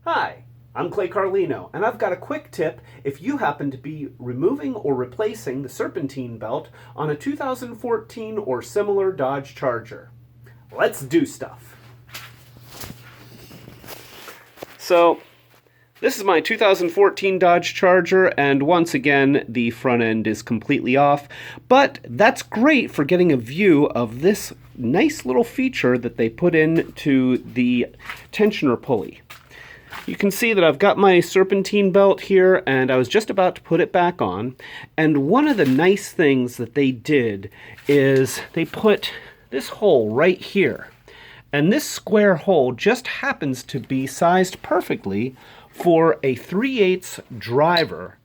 Hi, I'm Carlino, and I've got a quick tip if you happen to be removing or replacing the Serpentine belt on a 2014 or similar Dodge Charger. Let's do stuff. So, this is my 2014 Dodge Charger, and once again, the front end is completely off, but that's great for getting a view of this nice little feature that they put into the tensioner pulley. You can see that I've got my Serpentine belt here, and I was just about to put it back on, and one of the nice things that they did is they put this hole right here, and this square hole just happens to be sized perfectly for a 3/8 driver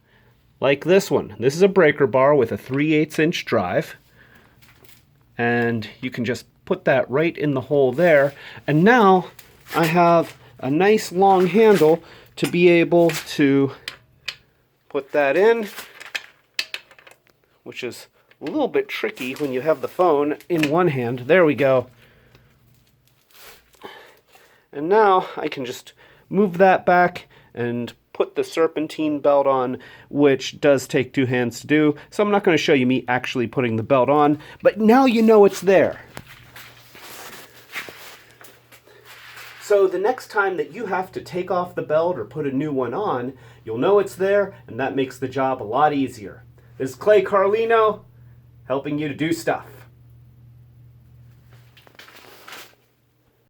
like this one. This is a breaker bar with a 3/8 inch drive, and you can just put that right in the hole there, and now I have a nice long handle to be able to put that in, which is a little bit tricky when you have the phone in one hand. There we go. And now I can just move that back and put the Serpentine belt on, which does take two hands to do. So I'm not going to show you me actually putting the belt on, but now you know it's there. So the next time that you have to take off the belt or put a new one on, you'll know it's there, and that makes the job a lot easier. This is Carlino, helping you to do stuff.